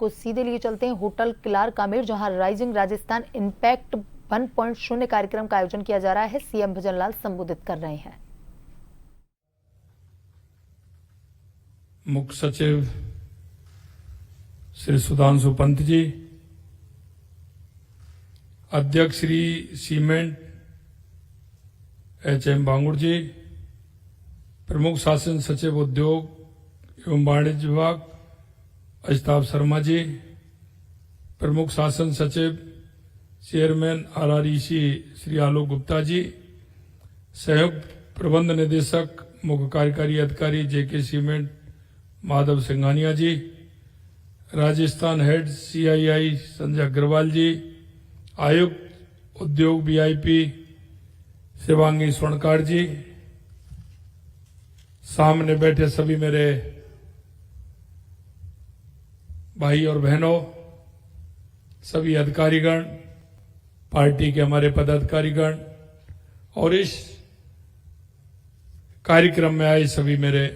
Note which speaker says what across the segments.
Speaker 1: को सीधे लिए चलते हैं होटल किलार कामेर, जहां राइजिंग राजस्थान इंपैक्ट 1.0 कार्यक्रम का आयोजन किया जा रहा है। सीएम भजनलाल संबोधित कर रहे हैं।
Speaker 2: मुख्य सचिव श्री सुधांशु पंत जी, अध्यक्ष श्री सीमेंट HM बांगुड़ जी, प्रमुख शासन सचिव उद्योग एवं वाणिज्य विभाग अजिताभ शर्मा जी, प्रमुख शासन सचिव चेयरमैन RREC श्री आलोक गुप्ता जी, संयुक्त प्रबंध निदेशक मुख्य कार्यकारी अधिकारी JK सीमेंट माधव सिंघानिया जी, राजस्थान हेड CII संजय अग्रवाल जी, आयुक्त उद्योग VIP शिवांगी स्वर्णकार जी, सामने बैठे सभी मेरे भाई और बहनों, सभी अधिकारीगण, पार्टी के हमारे पदाधिकारीगण और इस कार्यक्रम में आए सभी मेरे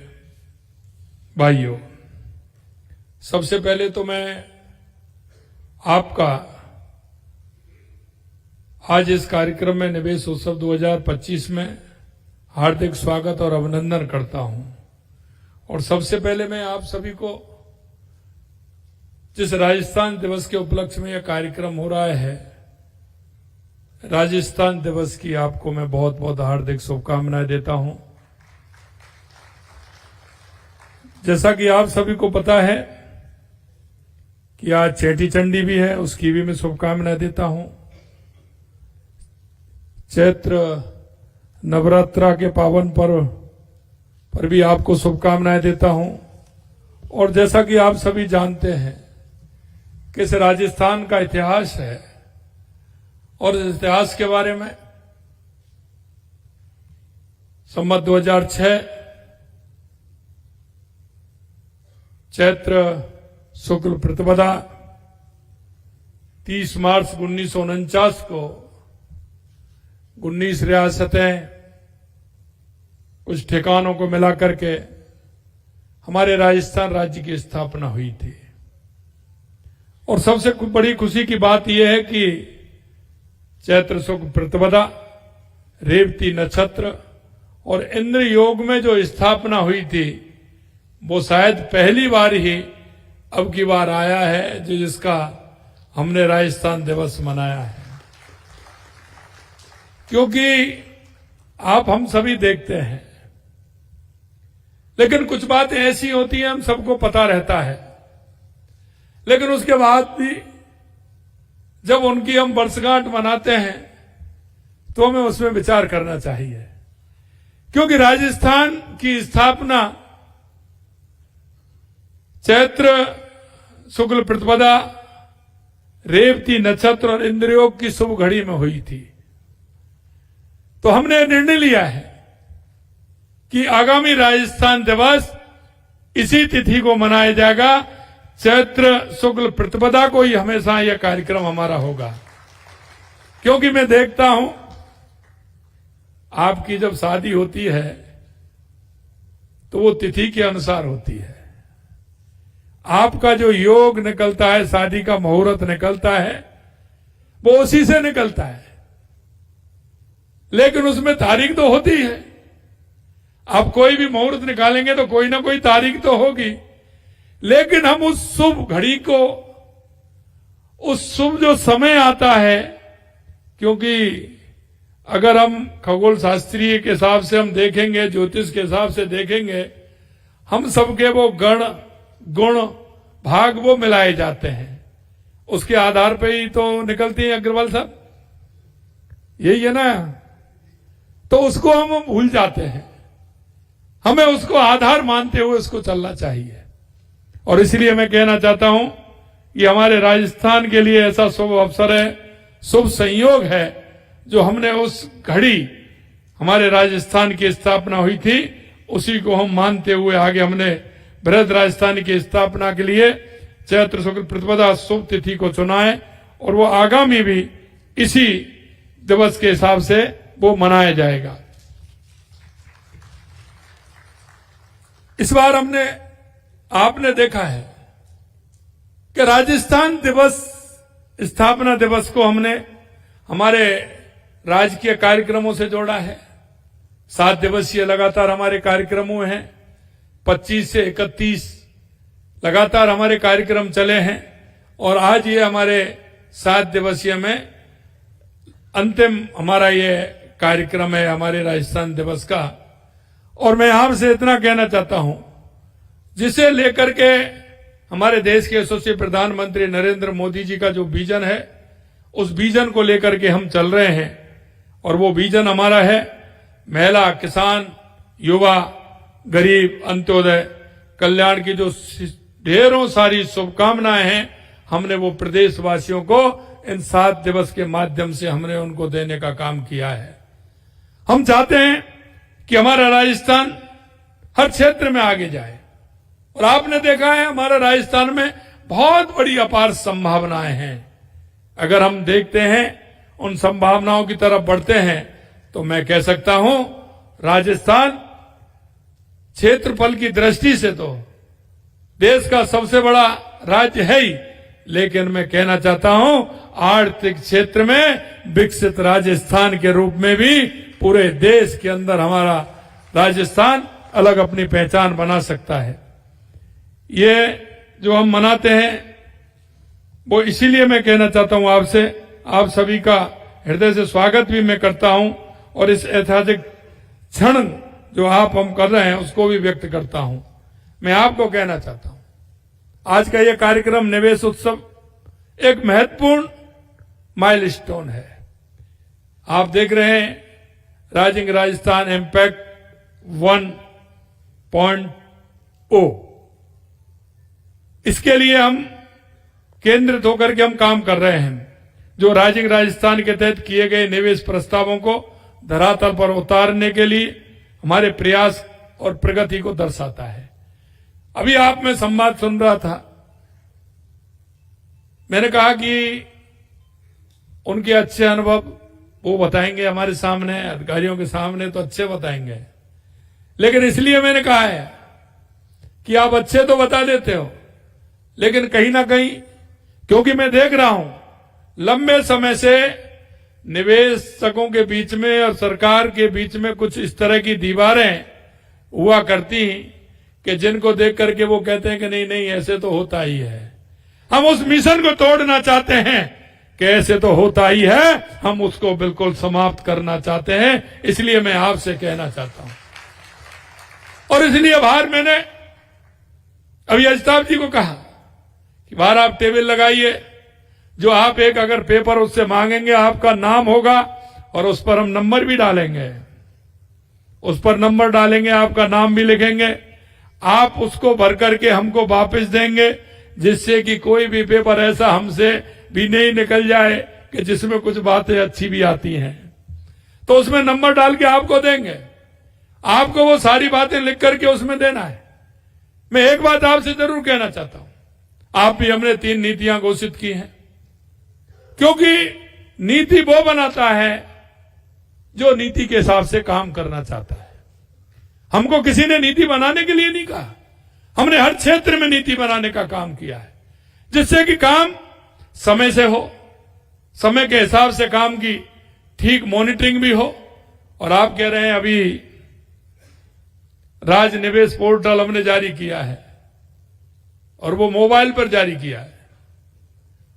Speaker 2: भाइयों, सबसे पहले तो मैं आपका आज इस कार्यक्रम में निवेश उत्सव 2025 में हार्दिक स्वागत और अभिनंदन करता हूं। और सबसे पहले मैं आप सभी को जिस राजस्थान दिवस के उपलक्ष्य में यह कार्यक्रम हो रहा है, राजस्थान दिवस की आपको मैं बहुत बहुत हार्दिक शुभकामनाएं देता हूं। जैसा कि आप सभी को पता है कि आज चेटी चंडी भी है, उसकी भी मैं शुभकामनाएं देता हूं। चैत्र नवरात्रा के पावन पर्व पर भी आपको शुभकामनाएं देता हूं। और जैसा कि आप सभी जानते हैं कि इस राजस्थान का इतिहास है, और इस इतिहास के बारे में संवत 2006 चैत्र शुक्ल प्रतिपदा 30 मार्च 1949 को 19 रियासतें कुछ ठिकानों को मिलाकर के हमारे राजस्थान राज्य की स्थापना हुई थी। और सबसे बड़ी खुशी की बात यह है कि चैत्र शुक्ल प्रतिपदा, रेवती नक्षत्र और इंद्र योग में जो स्थापना हुई थी, वो शायद पहली बार ही अब की बार आया है जिसका हमने राजस्थान दिवस मनाया है। क्योंकि आप हम सभी देखते हैं, लेकिन कुछ बातें ऐसी होती हैं हम सबको पता रहता है, लेकिन उसके बाद भी जब उनकी हम वर्षगांठ मनाते हैं तो हमें उसमें विचार करना चाहिए। क्योंकि राजस्थान की स्थापना चैत्र शुक्ल प्रतिपदा, रेवती नक्षत्र और इंद्रयोग की शुभ घड़ी में हुई थी। तो हमने निर्णय लिया है कि आगामी राजस्थान दिवस इसी तिथि को मनाया जाएगा। चैत्र शुक्ल प्रतिपदा को ही हमेशा यह कार्यक्रम हमारा होगा। क्योंकि मैं देखता हूं आपकी जब शादी होती है तो वो तिथि के अनुसार होती है। आपका जो योग निकलता है, शादी का मुहूर्त निकलता है, वो उसी से निकलता है, लेकिन उसमें तारीख तो होती है। आप कोई भी मुहूर्त निकालेंगे तो कोई ना कोई तारीख तो होगी, लेकिन हम उस शुभ घड़ी को, उस शुभ जो समय आता है, क्योंकि अगर हम खगोल शास्त्रीय के हिसाब से हम देखेंगे, ज्योतिष के हिसाब से देखेंगे, हम सबके वो गण गुण भाग वो मिलाए जाते हैं, उसके आधार पे ही तो निकलती है। अग्रवाल साहब, यही है ना? तो उसको हम भूल जाते हैं, हमें उसको आधार मानते हुए उसको चलना चाहिए। और इसलिए मैं कहना चाहता हूं कि हमारे राजस्थान के लिए ऐसा शुभ अवसर है, शुभ संयोग है, जो हमने उस घड़ी हमारे राजस्थान की स्थापना हुई थी, उसी को हम मानते हुए आगे हमने बृहद राजस्थान की स्थापना के लिए चैत्र शुक्ल प्रतिपदा शुभ तिथि को चुना है। और वो आगामी भी इसी दिवस के हिसाब से वो मनाया जाएगा। इस बार आपने देखा है कि राजस्थान दिवस, स्थापना दिवस को हमने हमारे राजकीय कार्यक्रमों से जोड़ा है। 7 दिवसीय लगातार हमारे कार्यक्रमों हैं। 25 से 31 लगातार हमारे कार्यक्रम चले हैं और आज ये हमारे 7 दिवसीय में अंतिम हमारा ये कार्यक्रम है हमारे राजस्थान दिवस का। और मैं आपसे इतना कहना चाहता हूं, जिसे लेकर के हमारे देश के यशस्वी प्रधानमंत्री नरेंद्र मोदी जी का जो विजन है, उस विजन को लेकर के हम चल रहे हैं। और वो विजन हमारा है महिला, किसान, युवा, गरीब, अंत्योदय कल्याण की जो ढेरों सारी शुभकामनाएं हैं, हमने वो प्रदेशवासियों को इन 7 दिवस के माध्यम से हमने उनको देने का काम किया है। हम चाहते हैं कि हमारा राजस्थान हर क्षेत्र में आगे जाए और आपने देखा है हमारा राजस्थान में बहुत बड़ी अपार संभावनाएं हैं। अगर हम देखते हैं उन संभावनाओं की तरफ बढ़ते हैं तो मैं कह सकता हूं राजस्थान क्षेत्रफल की दृष्टि से तो देश का सबसे बड़ा राज्य है ही, लेकिन मैं कहना चाहता हूं आर्थिक क्षेत्र में विकसित राजस्थान के रूप में भी पूरे देश के अंदर हमारा राजस्थान अलग अपनी पहचान बना सकता है। ये जो हम मनाते हैं वो इसीलिए मैं कहना चाहता हूं आपसे, आप सभी का हृदय से स्वागत भी मैं करता हूं और इस ऐतिहासिक क्षण जो हम कर रहे हैं उसको भी व्यक्त करता हूं। मैं आपको कहना चाहता हूं आज का यह कार्यक्रम निवेश उत्सव एक महत्वपूर्ण माइलस्टोन है। आप देख रहे हैं राइजिंग राजस्थान इंपैक्ट 1.0। इसके लिए हम केंद्रित होकर के हम काम कर रहे हैं, जो राइजिंग राजस्थान के तहत किए गए निवेश प्रस्तावों को धरातल पर उतारने के लिए हमारे प्रयास और प्रगति को दर्शाता है। अभी आप में संवाद सुन रहा था, मैंने कहा कि उनके अच्छे अनुभव वो बताएंगे हमारे सामने, अधिकारियों के सामने तो अच्छे बताएंगे, लेकिन इसलिए मैंने कहा है कि आप अच्छे तो बता देते हो, लेकिन कहीं ना कहीं क्योंकि मैं देख रहा हूं लंबे समय से निवेशकों के बीच में और सरकार के बीच में कुछ इस तरह की दीवारें हुआ करती कि जिनको देख करके वो कहते हैं कि नहीं नहीं ऐसे तो होता ही है। हम उस मिशन को तोड़ना चाहते हैं कि ऐसे तो होता ही है, हम उसको बिल्कुल समाप्त करना चाहते हैं। इसलिए मैं आपसे कहना चाहता हूं और इसलिए बाहर मैंने अभी अजताब जी को कहा कि बाहर आप टेबल लगाइए, जो आप एक अगर पेपर उससे मांगेंगे आपका नाम होगा और उस पर हम नंबर भी डालेंगे, उस पर नंबर डालेंगे, आपका नाम भी लिखेंगे, आप उसको भर करके हमको वापस देंगे, जिससे कि कोई भी पेपर ऐसा हमसे भी नहीं निकल जाए कि जिसमें कुछ बातें अच्छी भी आती हैं, तो उसमें नंबर डाल के आपको देंगे। आपको वो सारी बातें लिख करके उसमें देना है। मैं एक बात आपसे जरूर कहना चाहता हूं, आप भी हमने 3 नीतियां घोषित की हैं, क्योंकि नीति वो बनाता है जो नीति के हिसाब से काम करना चाहता है। हमको किसी ने नीति बनाने के लिए नहीं कहा, हमने हर क्षेत्र में नीति बनाने का काम किया है, जिससे कि काम समय से हो, समय के हिसाब से काम की ठीक मॉनिटरिंग भी हो। और आप कह रहे हैं अभी राज निवेश पोर्टल हमने जारी किया है और वो मोबाइल पर जारी किया है,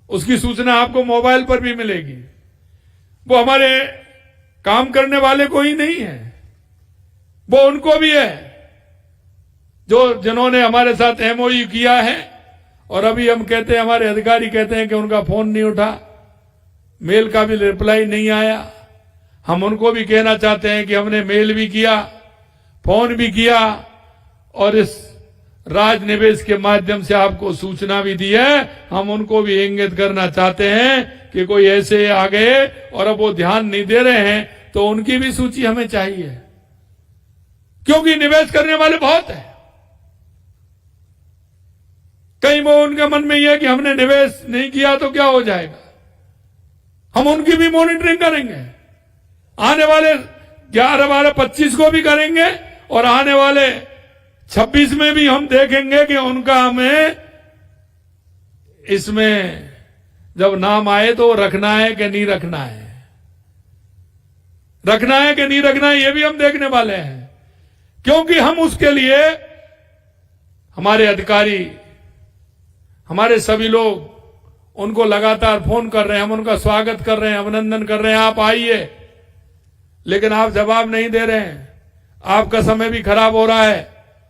Speaker 2: उसकी सूचना आपको मोबाइल पर भी मिलेगी। वो हमारे काम करने वाले को ही नहीं है, वो उनको भी है जो जिन्होंने हमारे साथ एमओयू किया है। और अभी हम कहते हैं, हमारे अधिकारी कहते हैं कि उनका फोन नहीं उठा, मेल का भी रिप्लाई नहीं आया। हम उनको भी कहना चाहते हैं कि हमने मेल भी किया, फोन भी किया और इस राज निवेश के माध्यम से आपको सूचना भी दी है। हम उनको भी इंगित करना चाहते हैं कि कोई ऐसे आ गए और अब वो ध्यान नहीं दे रहे हैं, तो उनकी भी सूची हमें चाहिए, क्योंकि निवेश करने वाले बहुत हैं। कहीं वो उनके मन में यह है कि हमने निवेश नहीं किया तो क्या हो जाएगा। हम उनकी भी मॉनिटरिंग करेंगे, आने वाले 11 वाले 25 को भी करेंगे और आने वाले 26 में भी हम देखेंगे कि उनका हमें इसमें जब नाम आए तो रखना है कि नहीं रखना है, रखना है कि नहीं रखना है, ये भी हम देखने वाले हैं। क्योंकि हम उसके लिए हमारे अधिकारी, हमारे सभी लोग उनको लगातार फोन कर रहे हैं, हम उनका स्वागत कर रहे हैं, अभिनंदन कर रहे हैं, आप आइए, लेकिन आप जवाब नहीं दे रहे हैं। आपका समय भी खराब हो रहा है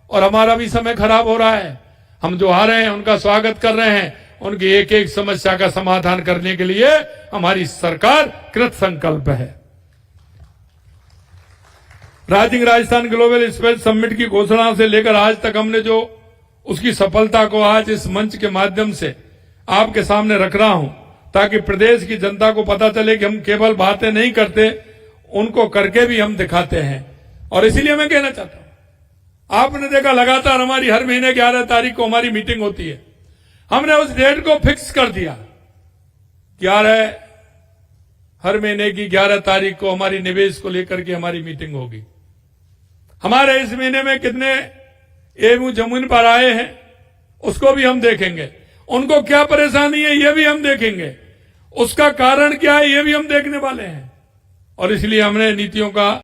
Speaker 2: और हमारा भी समय खराब हो रहा है। हम जो आ रहे हैं उनका स्वागत कर रहे हैं, उनकी एक एक समस्या का समाधान करने के लिए हमारी सरकार कृत संकल्प है। Rising Rajasthan global space summit की घोषणा से लेकर आज तक हमने जो उसकी सफलता को आज इस मंच के माध्यम से आपके सामने रख रहा हूं, ताकि प्रदेश की जनता को पता चले कि हम केवल बातें नहीं करते, उनको करके भी हम दिखाते हैं। और इसीलिए मैं कहना चाहता हूं, आपने देखा लगातार हमारी हर महीने 11 तारीख को हमारी मीटिंग होती है। हमने उस डेट को फिक्स कर दिया, 11 हर महीने की 11 तारीख को हमारी निवेश को लेकर के हमारी मीटिंग होगी। हमारे इस महीने में कितने एमयू जमीन पर आए हैं उसको भी हम देखेंगे, उनको क्या परेशानी है ये भी हम देखेंगे, उसका कारण क्या है ये भी हम देखने वाले हैं। और इसलिए हमने नीतियों का